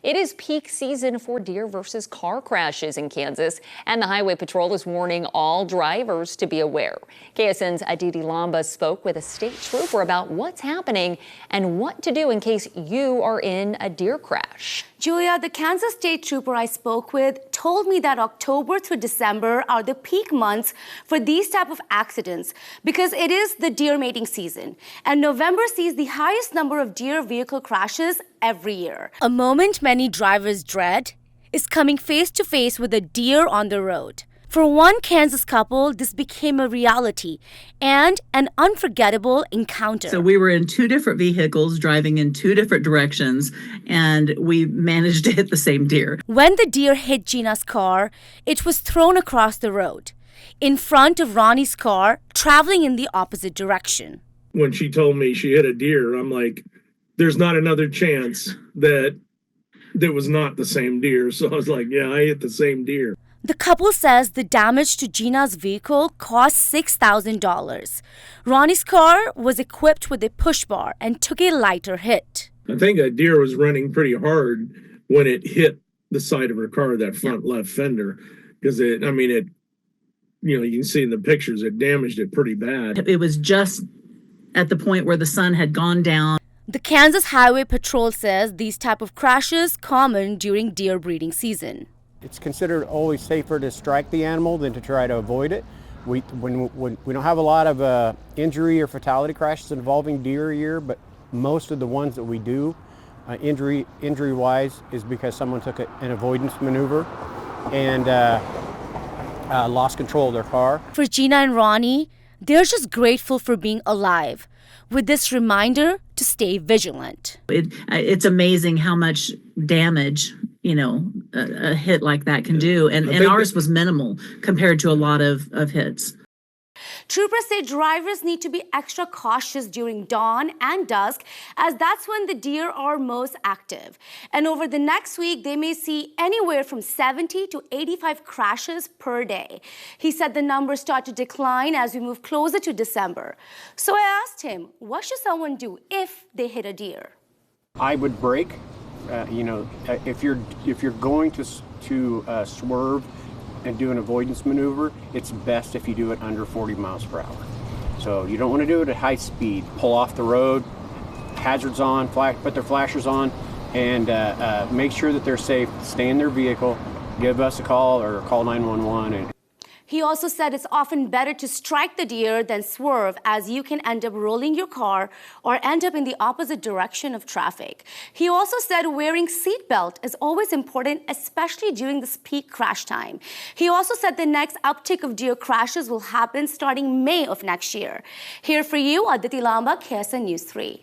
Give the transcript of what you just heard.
It is peak season for deer versus car crashes in Kansas, and the Highway Patrol is warning all drivers to be aware. KSN's Aditi Lamba spoke with a state trooper about what's happening and what to do in case you are in a deer crash. Julia, the Kansas State Trooper I spoke with told me that October through December are the peak months for these type of accidents because it is the deer mating season. And November sees the highest number of deer vehicle crashes every year. A moment many drivers dread is coming face to face with a deer on the road. For one Kansas couple, this became a reality and an unforgettable encounter. So we were in two different vehicles driving in two different directions, and we managed to hit the same deer. When the deer hit Gina's car, it was thrown across the road in front of Ronnie's car, traveling in the opposite direction. When she told me she hit a deer, I'm like, there's not another chance that was not the same deer. So I was like, yeah, I hit the same deer. The couple says the damage to Gina's vehicle cost $6,000. Ronnie's car was equipped with a push bar and took a lighter hit. I think a deer was running pretty hard when it hit the side of her car, that front left fender, because you can see in the pictures, it damaged it pretty bad. It was just at the point where the sun had gone down. The Kansas Highway Patrol says these type of crashes common during deer breeding season. It's considered always safer to strike the animal than to try to avoid it. We don't have a lot of injury or fatality crashes involving deer a year, but most of the ones that we do, injury-wise, is because someone took an avoidance maneuver and lost control of their car. For Gina and Ronnie, they're just grateful for being alive, with this reminder to stay vigilant. It's amazing how much damage a hit like that can do, and ours was minimal compared to a lot of hits. Troopers say drivers need to be extra cautious during dawn and dusk, as that's when the deer are most active. And over the next week, they may see anywhere from 70 to 85 crashes per day. He said the numbers start to decline as we move closer to December. So I asked him, what should someone do if they hit a deer? I would brake. If you're going to swerve and do an avoidance maneuver, it's best if you do it under 40 miles per hour. So you don't want to do it at high speed. Pull off the road, hazards on, put their flashers on, and make sure that they're safe. Stay in their vehicle, give us a call or call 911. He also said it's often better to strike the deer than swerve, as you can end up rolling your car or end up in the opposite direction of traffic. He also said wearing seatbelt is always important, especially during this peak crash time. He also said the next uptick of deer crashes will happen starting May of next year. Here for you, Aditi Lamba, KSN News 3.